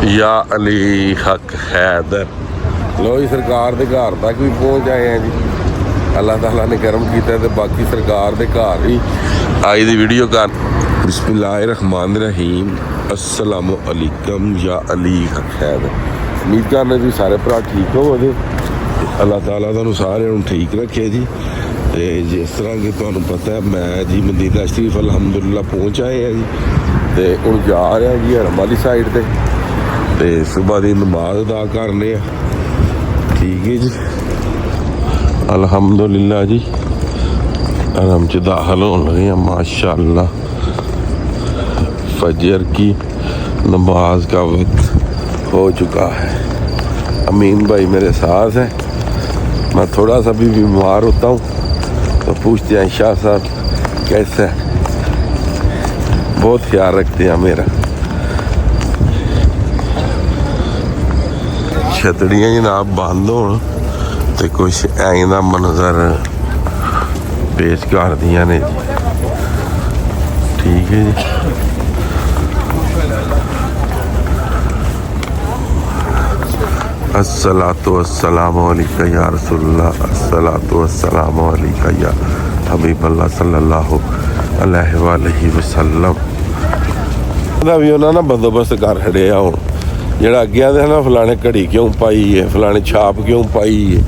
या अली हक हैदर। लो जी सरकार के घर तक भी पहुँच आए हैं जी। अल्लाह ताला ने करम किया तो बाकी सरकार के घर ही आई दी वीडियो कर। बिस्मिल्लाहिर्रहमानिर्रहीम। अस्सलामु अलैकुम या अली हक हैदर। उम्मीद करना जी सारे भरा ठीक होवोगे। अल्लाह ताला तुहानू सारे ठीक रखे जी। तो जिस तरह कि तुहानू पता है मैं जी मदीना शरीफ अलहमदुलिल्लाह पहुँच आए हैं जी। तो हुण जा रहे हैं जी हरम वाली साइड ते सुबह की नमाज अदा करने। ठीक है जी अल्हम्दुलिल्लाह जी। हरम च दाखिल होने लगे हैं माशाअल्लाह। फजर की नमाज का वक्त हो चुका है। अमीन भाई मेरे साथ हैं। मैं थोड़ा सा भी बीमार होता हूँ तो पूछते हैं शाह साहब कैसा है। बहुत ख्याल रखते हैं मेरा। छतड़ियाँ जनाब बंद हो तो कुछ ऐं दा मंजर पेश कर दियां ने जी। ठीक है जी अस्सलातु वस्सलामु अलैका या रसूलल्लाह। अस्सलातु वस्सलामु अलैका या हबीबल्लाह सल्लल्लाहु अलैहि वसल्लम। भी उन्होंने बंदोबस्त कर छड़िया। हुण ਜਿਹੜਾ ਅੱਗੇ ਆਦੇ ਨਾ ਫਲਾਣੇ ਘੜੀ ਕਿਉਂ ਪਾਈ ਹੈ, ਫਲਾਣੇ ਛਾਪ ਕਿਉਂ ਪਾਈ ਹੈ,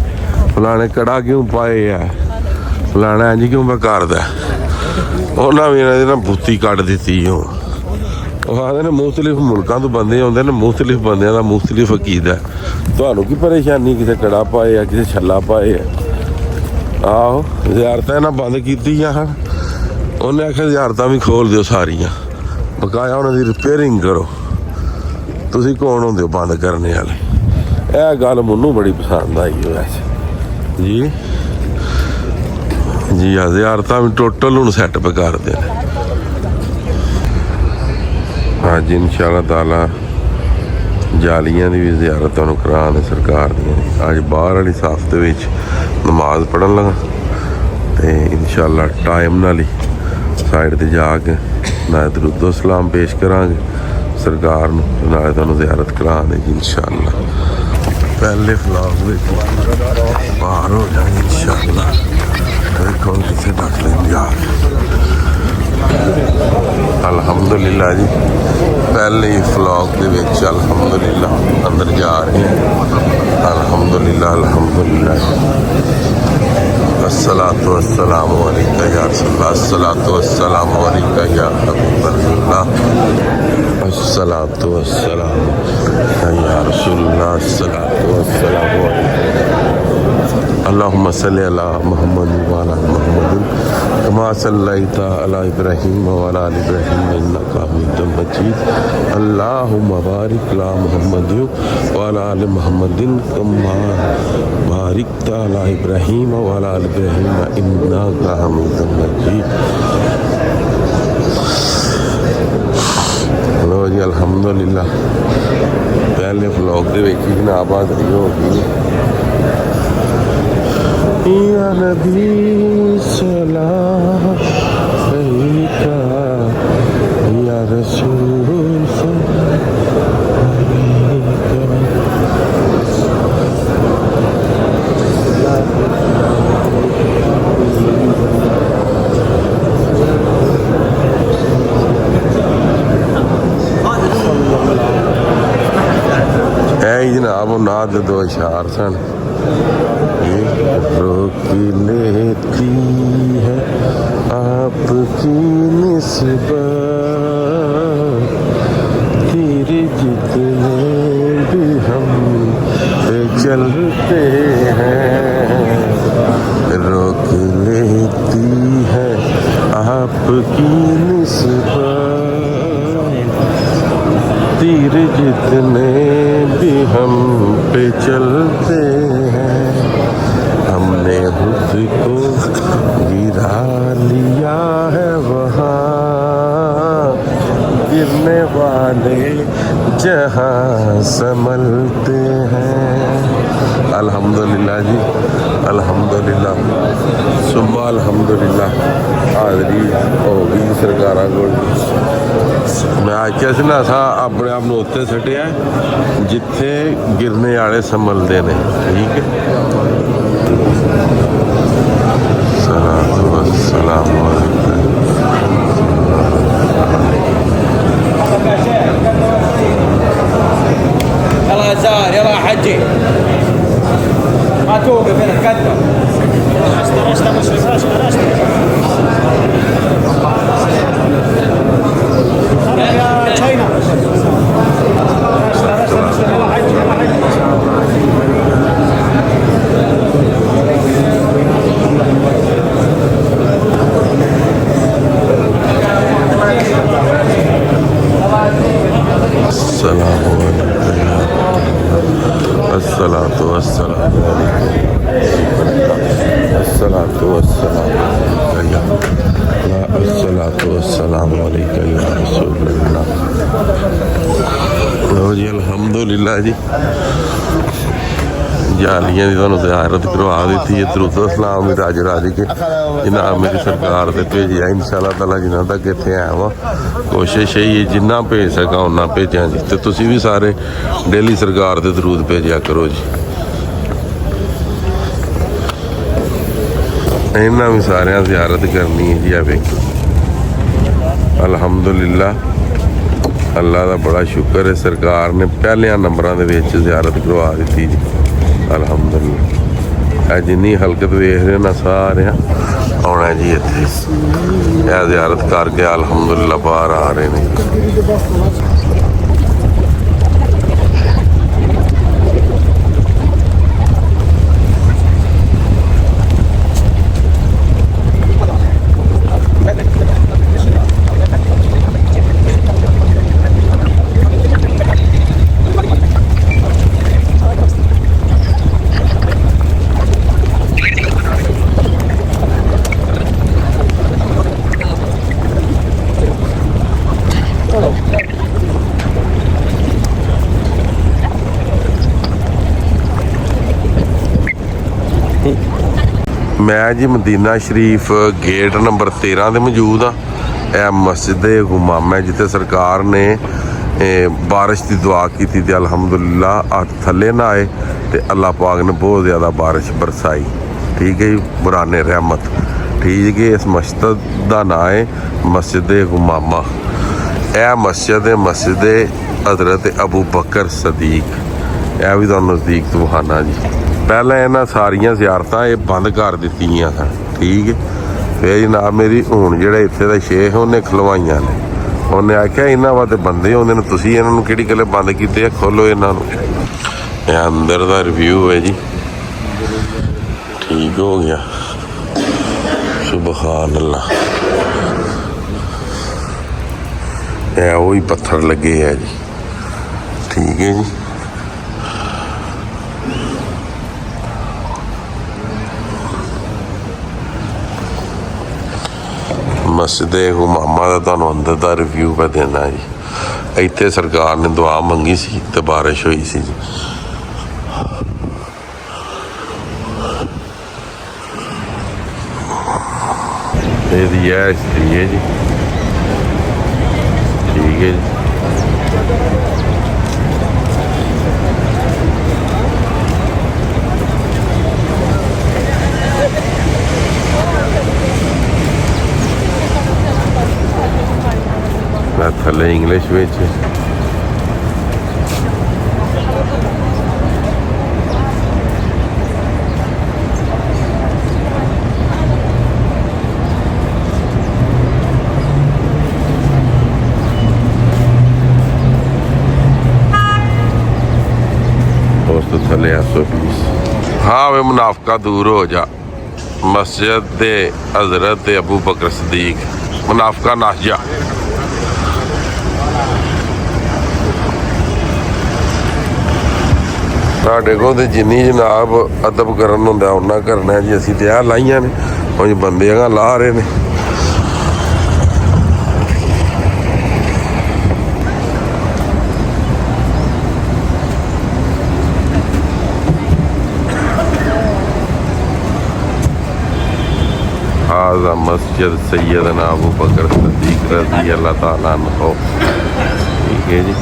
ਫਲਾਣੇ ਕੜਾ ਕਿਉਂ ਪਾਏ ਆ, ਫਲਾਣਾ ਇੰਝ ਕਿਉਂ ਮੈਂ ਕਰਦਾ। ਉਹਨਾਂ ਵੀ ਇਹਨਾਂ ਦੀ ਨਾ ਬੁੱਤੀ ਕੱਢ ਦਿੱਤੀ। ਉਹ ਆਖਦੇ ਨੇ ਮੁਖਤਲਿਫ ਮੁਲਕਾਂ ਤੋਂ ਬੰਦੇ ਆਉਂਦੇ ਨੇ, ਮੁਖਤਲਿਫ ਬੰਦਿਆਂ ਦਾ ਮੁਖਤਲਿਫ ਅਕੀਦਾ। ਤੁਹਾਨੂੰ ਕੀ ਪਰੇਸ਼ਾਨੀ ਕਿਸੇ ਕੜਾ ਪਾਏ ਆ, ਕਿਸੇ ਛੱਲਾ ਪਾਏ ਆ। ਆਹੋ ਜ਼ਿਆਰਤਾਂ ਇਹਨਾਂ ਬੰਦ ਕੀਤੀਆਂ ਹਨ। ਉਹਨੇ ਆਖਿਆ ਜ਼ਿਆਰਤਾਂ ਵੀ ਖੋਲ੍ਹ ਦਿਓ ਸਾਰੀਆਂ, ਬਕਾਇਆ ਉਹਨਾਂ ਦੀ ਰਿਪੇਅਰਿੰਗ ਕਰੋ। ਤੁਸੀਂ ਕੌਣ ਹੁੰਦੇ ਹੋ ਬੰਦ ਕਰਨੇ ਵਾਲੇ। ਇਹ ਗੱਲ ਮੈਨੂੰ ਬੜੀ ਪਸੰਦ ਆਈ ਵੈਸੇ ਜੀ। ਜੀ ਜ਼ਿਆਰਤਾਂ ਵੀ ਟੋਟਲ ਹੁਣ ਸੈਟਅਪ ਕਰਦੇ ਨੇ। ਅੱਜ ਇਨਸ਼ਾਅੱਲਾ ਤਾਲਾ ਜਾਲੀਆਂ ਦੀ ਵੀ ਜ਼ਿਆਰਤ ਤੁਹਾਨੂੰ ਕਰਾਉਣ ਸਰਕਾਰ ਦੀਆਂ। ਅੱਜ ਬਾਹਰ ਵਾਲੀ ਸਾਫ ਦੇ ਵਿੱਚ ਨਮਾਜ਼ ਪੜ੍ਹਨ ਲੱਗਾ ਤੇ ਇਨਸ਼ਾਅੱਲਾ ਟਾਈਮ ਨਾਲ ਹੀ ਸਾਈਡ ਤੇ ਜਾ ਕੇ ਨਾ ਦਰੂਦ ਸਲਾਮ ਪੇਸ਼ ਕਰਾਂਗੇ सरकार नाले तुहानू ज़ियारत करा देगी इंशाअल्लाह। पहले व्लॉग में बाहर हो जाएंगे इंशाअल्लाह। देखो किसे रख लेंगे अल्हम्दुलिल्लाह जी। पहले ही व्लॉग के विच अल्हम्दुलिल्लाह अंदर जा रहे हैं। अल्हम्दुलिल्लाह अल्हम्दुलिल्लाह। अस्सलातु वस्सलामु अलैका या रसूलल्लाह। अस्सलातु वस्सलामु अलैका या हबीबल्लाह। अस्सलातु वस्सलामु या रसूलल्लाह। अस्सलातु वस्सलामु अल्लाहुम्मा सल्लि अला मुहम्मद व अला मुहम्मद कमा सल्लैता अला इब्राहीम व अला आलि इब्राहीम इन्नका हमीदुम मजीद। अल्लाहुम्मा बारिक अला मुहम्मद व अला आलि मुहम्मदिन कमा बारिकता अला इब्राहीम व अला आलि इब्राहीम इन्नका हमीदुम मजीद। लो जी अल्हम्दुलिल्लाह पहले व्लॉग दे विच जनाब हाज़री हो गई। या नबी सलाम अलैका या रसूल जनाब नाद दो इशार सन। रोक लेती है आपकी निस्बत तेरे जितने भी हम पे चलते हैं। रोक लेती है आपकी निस्बत तीर जितने भी हम पे चलते हैं। हमने खुद को गिरा लिया है वहाँ गिरने वाले जहाँ संभलते हैं। अल्हम्दुलिल्लाह जी, अल्हम्दुलिल्लाह सुम्मा अल्हम्दुलिल्लाह। हाज़री हो गई सरकार को। मैं आख्या सी ना असा अपने आप को उत्ते सटिया जिथे गिरने वाले संभलते हैं। ठीक है, सलातो वस्सलामु अलैका। يلا يا زاهر يلا يا حجي ما توقف هنا تقدم يا تشاينا अस्सलातु वस्सलामु अलैका, अस्सलातु वस्सलामु अलैका या रसूलल्लाह। लो जी अल्हम्दुलिल्लाह जी, जालियां की तुहानूं ज़ियारत करवा दी है। दरूदो सलाम भी रज रज के इनाम मेरी सरकार से भेजिया इंशाअल्लाह ताला। जिन्हों तक इत्थे आया वा कोशिश यही है जिन्ना भेज सका उन्ना भेजा जी। तो तुसी भी सारे डेली सरकार के दरूद भेजा करो जी। इन्ना भी सारे ज़ियारत करनी है जी। आ वेखो अल्हम्दुलिल्लाह, अल्लाह का बड़ा शुक्र है, सरकार ने पहले नंबरों के ज़ियारत करवा दी जी। अल्हम्दुलिल्लाह जिन्नी हलकत वेख रहे ना सारे आना जी इत्थे ज़ियारत करके अल्हम्दुलिल्लाह बाहर आ रहे हैं। मैं जी मदीना शरीफ गेट नंबर 13 से मौजूद हाँ। यह मस्जिद गुमाम है जिथे सरकार ने बारिश की दुआ की थी। अल्हम्दुलिल्लाह थले ना आए तो अल्लाह पाक ने बहुत ज़्यादा बारिश बरसाई। ठीक है जी, बुराने रहमत। ठीक है, इस मस्जिद का नाम है मस्जिद गुमामा। यह मस्जिद हज़रत अबू बकर सदीक। यह भी तुहानूं नज़दीक तो विखाना जी। पहले इन्हां सारियां ज़ियारतां ये बंद कर दित्तियां सन। ठीक है, फिर जनाब मेरी हूँ जिहड़ा इत्थे दा शेख उन्हें खलवाइयां ने। उन्हें आख्या इन्हां वास्ते बंदे होंदे ने, तुसीं इन्हां नूं किहड़ी गल्ल बंद कीते आ, खोलो इन्हां नूं। यह अंदर दा रिव्यू है जी। ठीक हो गया, सुबहान अल्लाह। यह वही पत्थर लगे है जी। ठीक है जी, मस्जिद गुमामा का तुहानूं अंदर का रिव्यू पे देना जी। इत्थे सरकार ने दुआ मंगी सी तो बारिश हुई सी जी। ਇਹਦੀ ਇਹ ਹਿਸਟਰੀ ਹੈ ਜੀ। ਠੀਕ ਹੈ ਜੀ, मैं थले इंग्लिश में तो थले 120। हाँ वे मुनाफका दूर हो जा। मस्जिद दे हज़रत अबू बकर सदीक मुनाफका नस जा। साढ़े को तो जिन्नी जनाब अदब करन हुंदा उन्ना करना जी। असीं ते आ लाइयां ने, हुण बंदे ला रहे ने। हाजा मस्जिद सैयदना अबू बकर सिद्दीक रज़ी अल्लाह ताला अन्हु। ठीक है जी।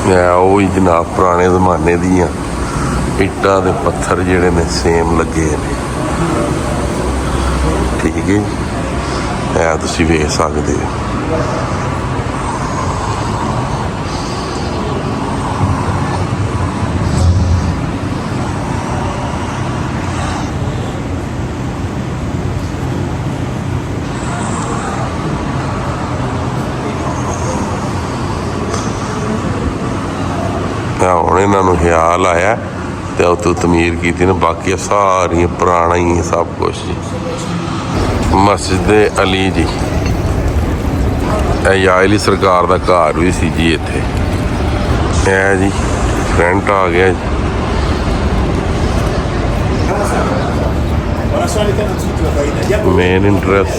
ਉਹ ਹੀ ਜਨਾਬ ਪੁਰਾਣੇ ਜ਼ਮਾਨੇ ਦੀਆਂ ਇੱਟਾਂ ਦੇ ਪੱਥਰ ਜਿਹੜੇ ਨੇ ਸੇਮ ਲੱਗੇ ਨੇ। ਠੀਕ ਹੈ ਜੀ, ਇਹ ਤੁਸੀਂ ਵੇਖ ਸਕਦੇ ਹੋ। ਹੁਣ ਇਹਨਾਂ ਨੂੰ ਖਿਆਲ ਆਇਆ ਤੇ ਉਹ ਤੋਂ ਤਮੀਰ ਕੀਤੀ ਨੇ। ਬਾਕੀ ਸਾਰੀਆਂ ਪੁਰਾਣਾ ਹੀ ਸਭ ਕੁਛ ਜੀ। ਮਸਜਿਦ ਅਲੀ ਜੀ, ਇਹ ਯਾਇਲੀ ਸਰਕਾਰ ਦਾ ਘਰ ਵੀ ਸੀ ਜੀ ਇੱਥੇ। ਇਹ ਜੀ ਫਰੰਟ ਆ ਗਿਆ ਜੀ। ਮੇਨ ਇੰਟਰਸਟ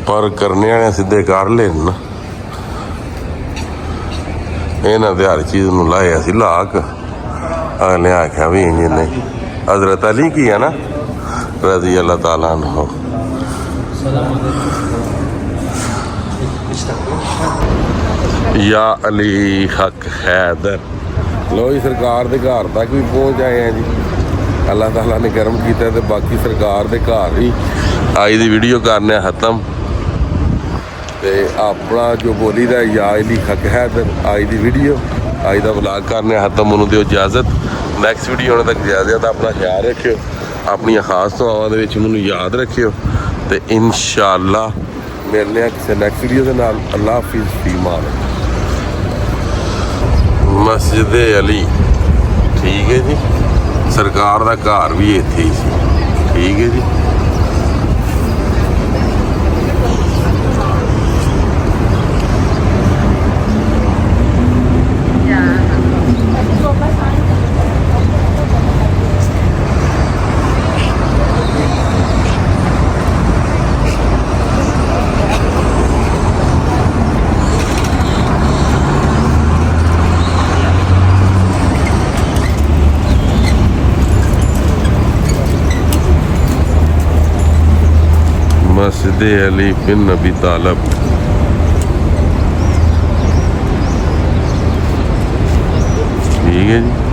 ਪਰ ਕਰਨੇ ਵਾਲੇ ਸਿੱਧੇ ਕਰ ਲੈਣ ਨਾ। ਇਹਨਾਂ ਦੇ ਹਰ ਚੀਜ਼ ਨੂੰ ਲਾਇਆ ਸੀ ਲਾਕ। ਅਗਲੇ ਆਖਿਆ ਵੀ ਇੰਜ ਨੇ हज़रत अली की है ना रज़ी अल्लाह ताला अन्हु। या अली हक हैदर। लो जी सरकार के घर तक भी पहुँच आए हैं जी। अल्लाह ताला ने करम किया तो बाकी सरकार के घर ही आज की वीडियो करने खत्म। तो अपना जो बोली दा या अली हक हैदर आज की वीडियो आज का व्लॉग करने खत्म। उन्होंने दो इजाज़त। नैक्सट वीडियो होने तक इजाज़त। अपना ख्याल रखियो, अपन खास दुआवां दे मैनूं याद रखियो तो इंशाअल्लाह मिलने किसी नैक्सट वीडियो के नाल। अल्लाह हाफिज़ फी मान। मस्जिद अली ठीक है जी। सरकार का घर भी इत्थे ही सी। ठीक है जी। मस्जिद अली बिन अबी तालिब। ठीक है जी।